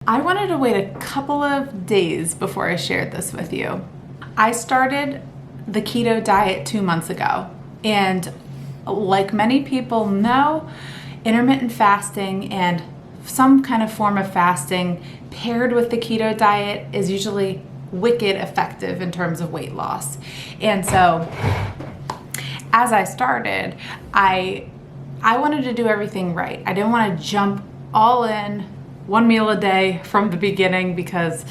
I wanted to wait a couple of days before I shared this with you. I started the keto diet 2 months ago, and like many people know, intermittent fasting and some kind of form of fasting paired with the keto diet is usually wicked effective in terms of weight loss. And so as I started, I wanted to do everything right. I didn't want to jump all in one meal a day from the beginning because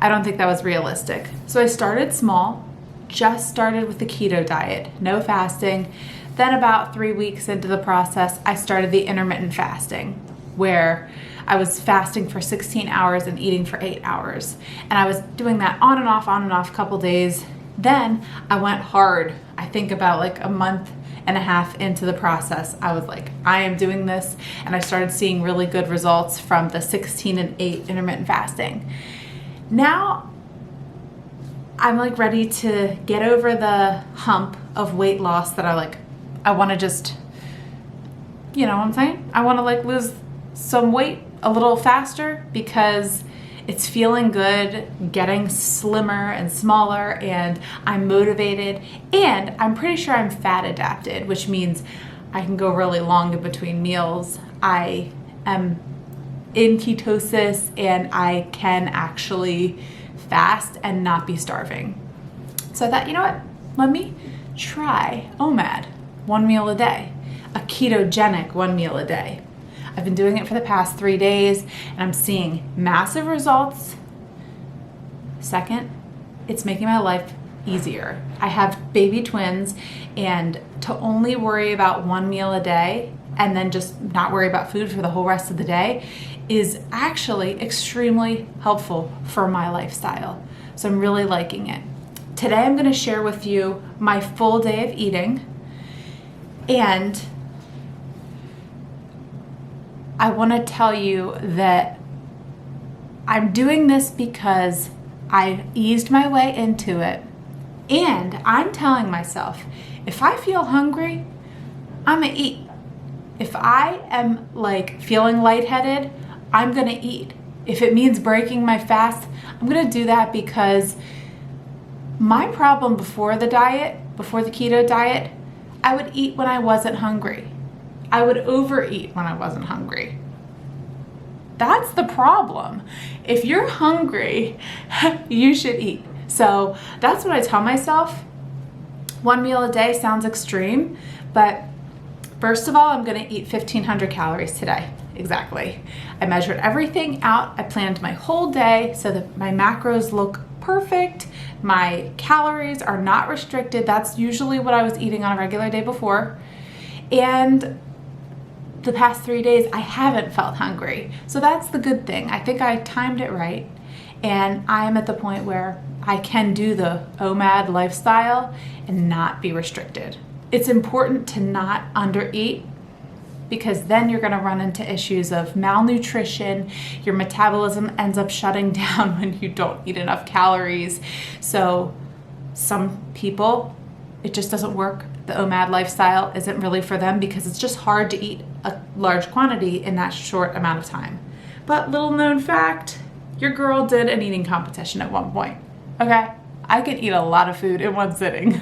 I don't think that was realistic. So I started small, just started with the keto diet, no fasting. Then about 3 weeks into the process, I started the intermittent fasting, where I was fasting for 16 hours and eating for 8 hours. And I was doing that on and off, a couple days. Then I went hard. I think about like a month and a half into the process, I was like, I am doing this. And I started seeing really good results from the 16 and 8 intermittent fasting. Now I'm like ready to get over the hump of weight loss that I want to just, you know what I'm saying? I want to like lose some weight a little faster because it's feeling good, getting slimmer and smaller, and I'm motivated, and I'm pretty sure I'm fat adapted, which means I can go really long in between meals. I am in ketosis and I can actually fast and not be starving. So I thought, you know what? Let me try OMAD, 1 meal a day, a ketogenic 1 meal a day. I've been doing it for the past 3 days and I'm seeing massive results. Second, it's making my life easier. I have baby twins, and to only worry about 1 meal a day and then just not worry about food for the whole rest of the day is actually extremely helpful for my lifestyle. So I'm really liking it. Today I'm going to share with you my full day of eating, and I want to tell you that I'm doing this because I eased my way into it, and I'm telling myself, if I feel hungry, I'm gonna eat. If I am like feeling lightheaded, I'm gonna eat. If it means breaking my fast, I'm gonna do that, because my problem before the keto diet, I would eat when I wasn't hungry. I would overeat when I wasn't hungry. That's the problem. If you're hungry, you should eat. So that's what I tell myself. 1 meal a day sounds extreme, but first of all, I'm gonna eat 1,500 calories today. Exactly. I measured everything out. I planned my whole day so that my macros look perfect. My calories are not restricted. That's usually what I was eating on a regular day before. And the past 3 days, I haven't felt hungry. So that's the good thing. I think I timed it right. And I'm at the point where I can do the OMAD lifestyle and not be restricted. It's important to not undereat, because then you're gonna run into issues of malnutrition. Your metabolism ends up shutting down when you don't eat enough calories. So some people, it just doesn't work. The OMAD lifestyle isn't really for them because it's just hard to eat a large quantity in that short amount of time. But little known fact, your girl did an eating competition at one point. Okay, I can eat a lot of food in one sitting.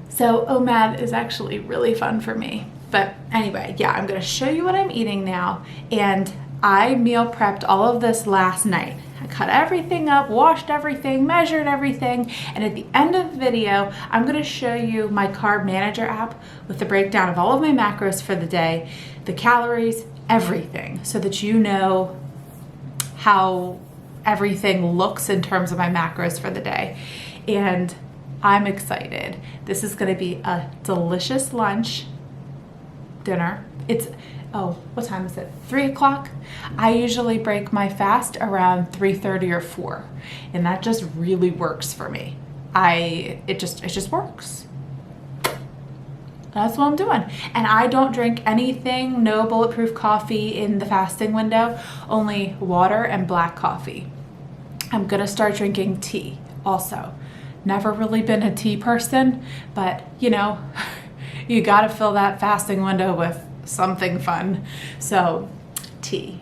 So OMAD is actually really fun for me. But anyway, yeah, I'm gonna show you what I'm eating now. And I meal prepped all of this last night. I cut everything up, washed everything, measured everything, and at the end of the video, I'm gonna show you my carb manager app with the breakdown of all of my macros for the day, the calories, everything, so that you know how everything looks in terms of my macros for the day. And I'm excited. This is gonna be a delicious lunch, dinner. What time is it? 3 o'clock? I usually break my fast around 3:30 or 4. And that just really works for me. It just works. That's what I'm doing. And I don't drink anything, no bulletproof coffee in the fasting window, only water and black coffee. I'm gonna start drinking tea also. Never really been a tea person, but you know, you gotta fill that fasting window with something fun. So tea.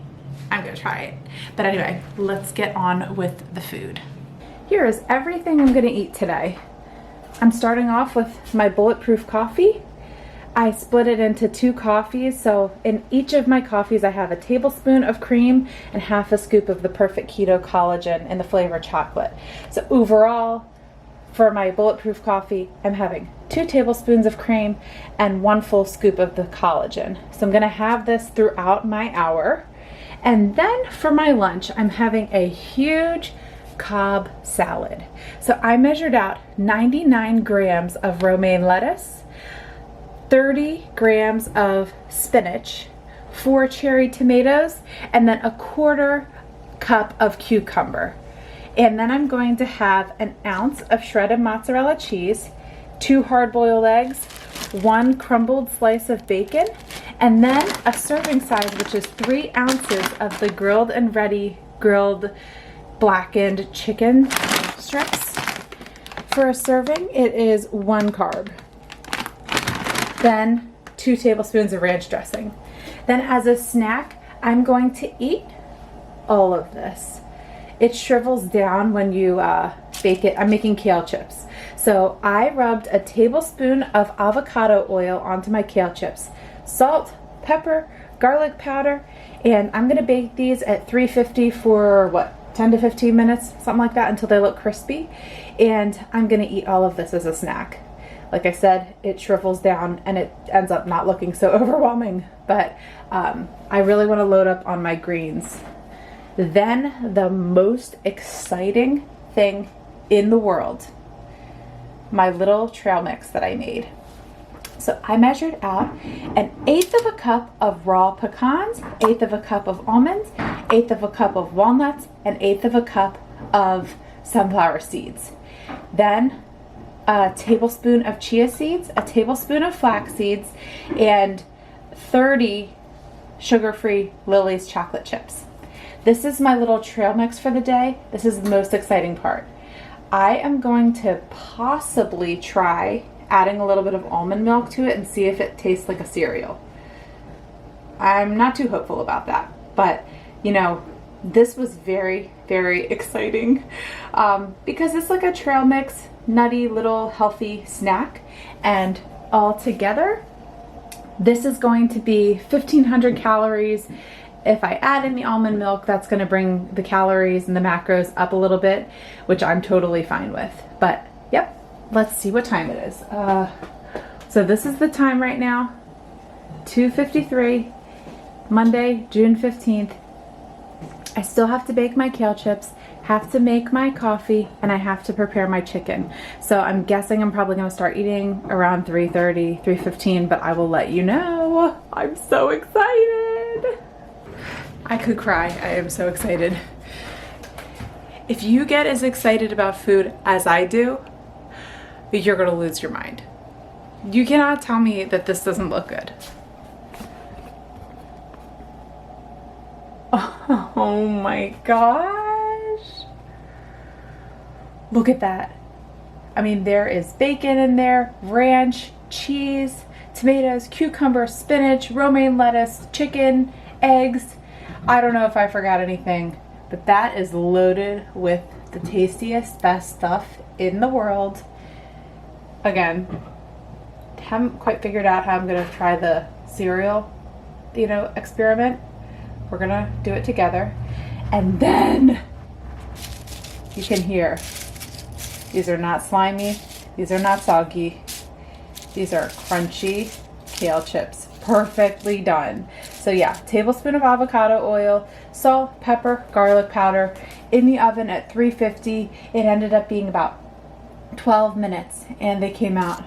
I'm gonna try it. But anyway, let's get on with the food. Here is everything I'm gonna eat today. I'm starting off with my bulletproof coffee. I split it into 2 coffees, so in each of my coffees I have a tablespoon of cream and half a scoop of the Perfect Keto Collagen in the flavor chocolate. So overall, for my bulletproof coffee, I'm having 2 tablespoons of cream and 1 full scoop of the collagen. So I'm gonna have this throughout my hour. And then for my lunch, I'm having a huge cobb salad. So I measured out 99 grams of romaine lettuce, 30 grams of spinach, 4 cherry tomatoes, and then a 1/4 cup of cucumber. And then I'm going to have an ounce of shredded mozzarella cheese, 2 hard-boiled eggs, 1 crumbled slice of bacon, and then a serving size, which is 3 ounces of the grilled and ready grilled blackened chicken strips. For a serving, it is 1 carb. Then 2 tablespoons of ranch dressing. Then as a snack, I'm going to eat all of this. It shrivels down when you bake it. I'm making kale chips. So I rubbed a tablespoon of avocado oil onto my kale chips, salt, pepper, garlic powder, and I'm gonna bake these at 350 for what, 10 to 15 minutes, something like that, until they look crispy. And I'm gonna eat all of this as a snack. Like I said, it shrivels down and it ends up not looking so overwhelming, but I really want to load up on my greens. Then the most exciting thing in the world, my little trail mix that I made. So I measured out 1/8 of a cup of raw pecans, 1/8 of a cup of almonds, 1/8 of a cup of walnuts, and 1/8 of a cup of sunflower seeds. Then a tablespoon of chia seeds, a tablespoon of flax seeds, and 30 sugar-free Lily's chocolate chips. This is my little trail mix for the day. This is the most exciting part. I am going to possibly try adding a little bit of almond milk to it and see if it tastes like a cereal. I'm not too hopeful about that, but you know, this was very, very exciting because it's like a trail mix, nutty little healthy snack, and all together this is going to be 1,500 calories. If I add in the almond milk, that's going to bring the calories and the macros up a little bit, which I'm totally fine with. But yep, let's see what time it is. So this is the time right now, 2:53, Monday, June 15th. I still have to bake my kale chips, have to make my coffee, and I have to prepare my chicken. So I'm guessing I'm probably going to start eating around 3:30, 3:15, but I will let you know. I'm so excited. I could cry. I am so excited. If you get as excited about food as I do, you're going to lose your mind. You cannot tell me that this doesn't look good. Oh my gosh. Look at that. I mean, there is bacon in there, ranch, cheese, tomatoes, cucumber, spinach, romaine lettuce, chicken, eggs. I don't know if I forgot anything, but that is loaded with the tastiest, best stuff in the world. Again, haven't quite figured out how I'm going to try the cereal, experiment. We're going to do it together. And then you can hear, these are not slimy, these are not soggy, these are crunchy kale chips. Perfectly done. So yeah, tablespoon of avocado oil, salt, pepper, garlic powder, in the oven at 350. It ended up being about 12 minutes and they came out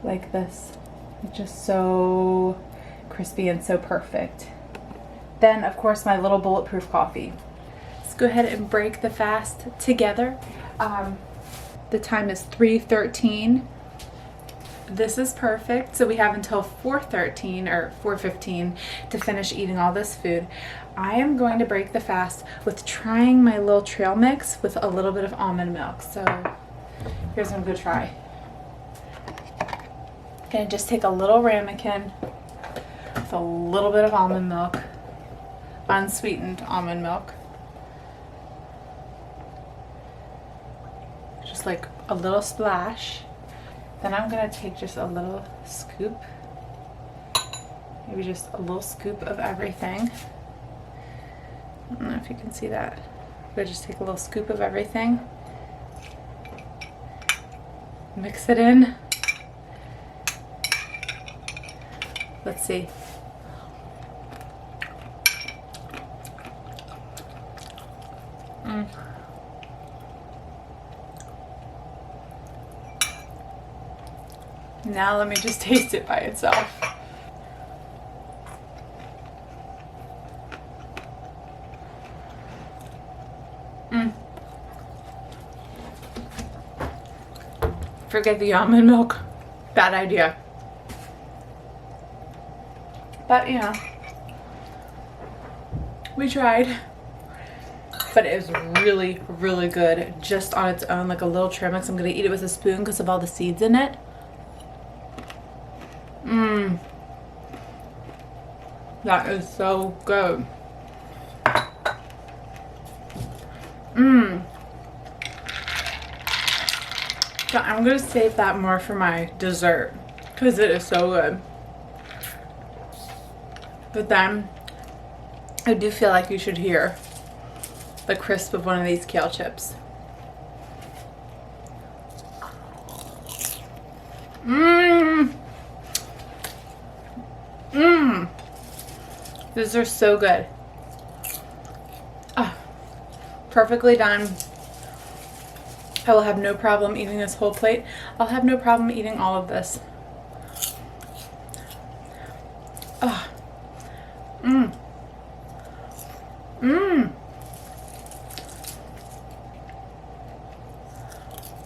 like this. Just so crispy and so perfect. Then of course my little bulletproof coffee. Let's go ahead and break the fast together. The time is 3:13. This is perfect. So we have until 4:13 or 4:15 to finish eating all this food. I am going to break the fast with trying my little trail mix with a little bit of almond milk. So here's what I'm going to try. I'm going to just take a little ramekin with a little bit of almond milk, unsweetened almond milk. Just like a little splash. Then I'm gonna take just a little scoop, maybe just a little scoop of everything. I don't know if you can see that. I'm gonna just take a little scoop of everything, mix it in. Let's see. Now let me just taste it by itself. Forget the almond milk. Bad idea. But you know, we tried. But it was really, really good just on its own, like a little trim mix. I'm gonna eat it with a spoon because of all the seeds in it. That is so good. So I'm gonna save that more for my dessert because it is so good. But then I do feel like you should hear the crisp of one of these kale chips. These are so good. Oh, perfectly done. I will have no problem eating this whole plate. I'll have no problem eating all of this. Oh.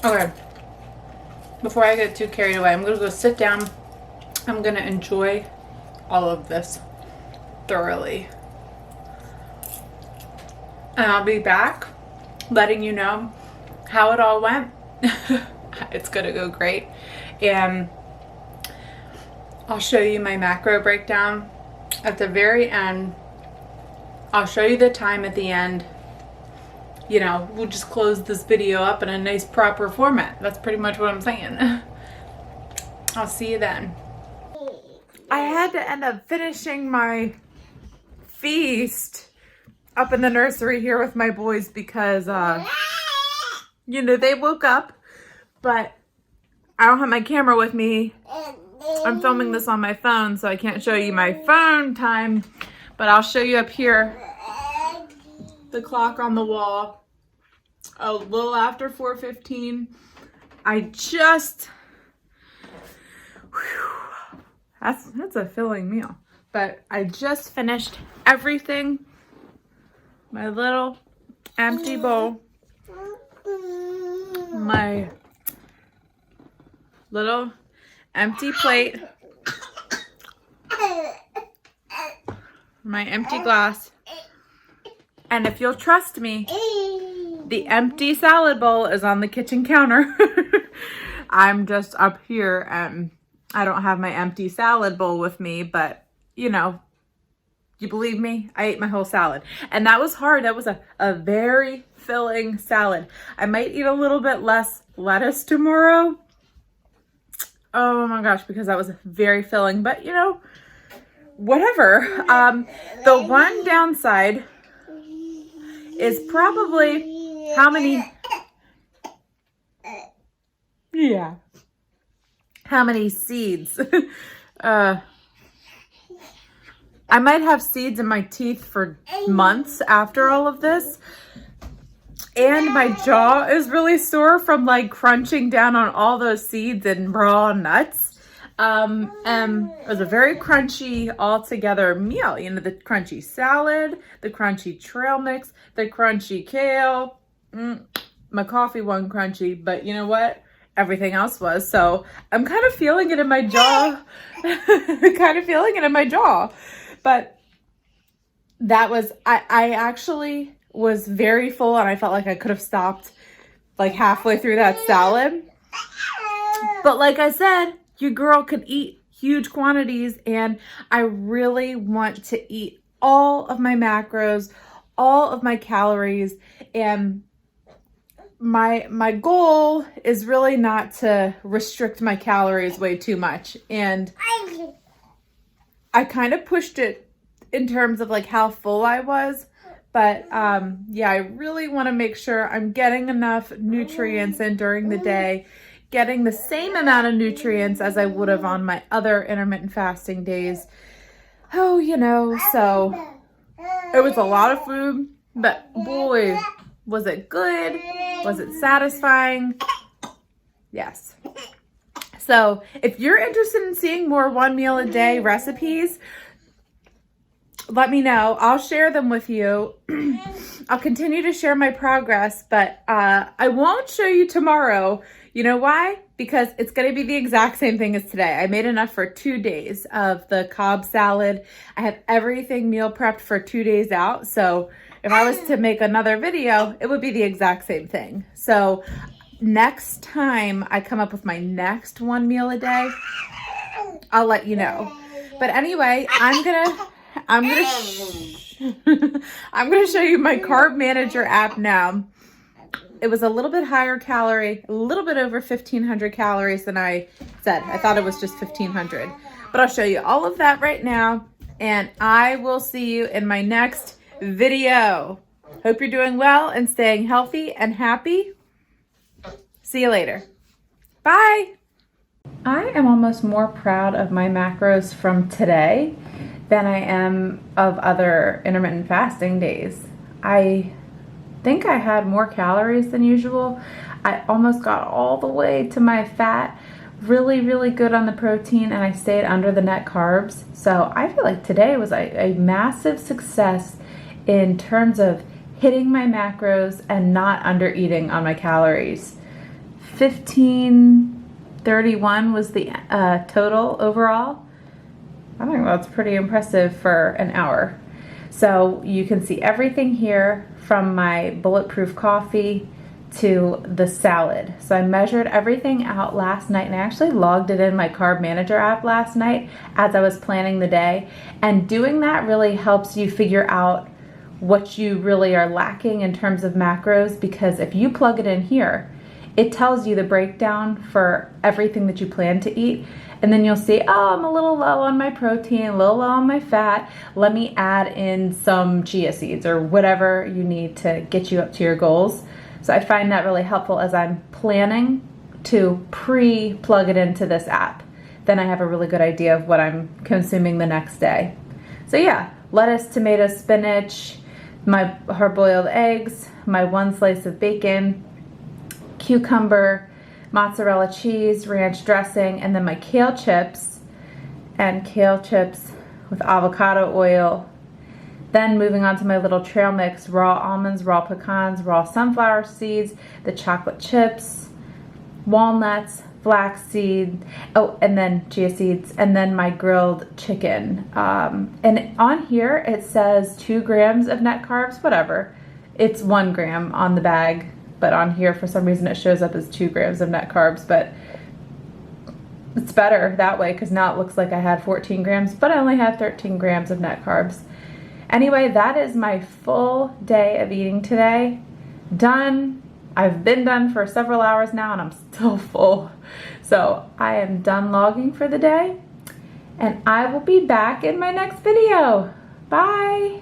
Okay. Before I get too carried away, I'm going to go sit down. I'm going to enjoy all of this thoroughly. And I'll be back letting you know how it all went. It's going to go great. And I'll show you my macro breakdown at the very end. I'll show you the time at the end. You know, we'll just close this video up in a nice proper format. That's pretty much what I'm saying. I'll see you then. I had to end up finishing my feast up in the nursery here with my boys because, you know, they woke up, but I don't have my camera with me. I'm filming this on my phone, so I can't show you my phone time, but I'll show you up here the clock on the wall. A little after 4:15. I just, that's a filling meal. But I just finished everything. My little empty bowl. My little empty plate. My empty glass. And if you'll trust me, the empty salad bowl is on the kitchen counter. I'm just up here and I don't have my empty salad bowl with me, but you know, you believe me? I ate my whole salad. And that was hard. That was a very filling salad. I might eat a little bit less lettuce tomorrow. Oh my gosh, because that was very filling, but you know, whatever. The one downside is probably how many seeds. I might have seeds in my teeth for months after all of this. And my jaw is really sore from like crunching down on all those seeds and raw nuts. And it was a very crunchy all together meal. You know, the crunchy salad, the crunchy trail mix, the crunchy kale. My coffee wasn't crunchy, but you know what? Everything else was. So I'm kind of feeling it in my jaw. But that was, I actually was very full and I felt like I could have stopped like halfway through that salad. But like I said, your girl could eat huge quantities and I really want to eat all of my macros, all of my calories, and my goal is really not to restrict my calories way too much. And I kind of pushed it in terms of like how full I was. But yeah, I really want to make sure I'm getting enough nutrients in during the day, getting the same amount of nutrients as I would have on my other intermittent fasting days. Oh, you know, so it was a lot of food, but boy, was it good? Was it satisfying? Yes. So if you're interested in seeing more 1 meal a day recipes, let me know. I'll share them with you. I'll continue to share my progress, but I won't show you tomorrow. You know why? Because it's going to be the exact same thing as today. I made enough for 2 days of the cobb salad. I have everything meal prepped for 2 days out. So if I was to make another video, it would be the exact same thing. So next time I come up with my next 1 meal a day, I'll let you know. But anyway, I'm gonna show you my carb manager app now. It was a little bit higher calorie, a little bit over 1,500 calories than I said. I thought it was just 1,500, but I'll show you all of that right now, and I will see you in my next video. Hope you're doing well and staying healthy and happy. See you later. Bye. I am almost more proud of my macros from today than I am of other intermittent fasting days. I think I had more calories than usual. I almost got all the way to my fat, really, really good on the protein, and I stayed under the net carbs. So I feel like today was a massive success in terms of hitting my macros and not under eating on my calories. 1531 was the total overall. I think that's pretty impressive for an hour. So you can see everything here from my bulletproof coffee to the salad. So I measured everything out last night, and I actually logged it in my carb manager app last night as I was planning the day. And doing that really helps you figure out what you really are lacking in terms of macros, because if you plug it in here, it tells you the breakdown for everything that you plan to eat. And then you'll see, oh, I'm a little low on my protein, a little low on my fat. Let me add in some chia seeds or whatever you need to get you up to your goals. So I find that really helpful as I'm planning to pre-plug it into this app. Then I have a really good idea of what I'm consuming the next day. So yeah, lettuce, tomatoes, spinach, my hard-boiled eggs, my 1 slice of bacon, cucumber, mozzarella cheese, ranch dressing, and then my kale chips, and kale chips with avocado oil. Then moving on to my little trail mix, raw almonds, raw pecans, raw sunflower seeds, the chocolate chips, walnuts, flaxseed, oh, and then chia seeds, and then my grilled chicken. And on here it says 2 grams of net carbs, whatever. It's 1 gram on the bag, but on here for some reason it shows up as 2 grams of net carbs, but it's better that way because now it looks like I had 14 grams, but I only had 13 grams of net carbs. Anyway, that is my full day of eating today. Done. I've been done for several hours now and I'm still full. So I am done logging for the day, and I will be back in my next video. Bye.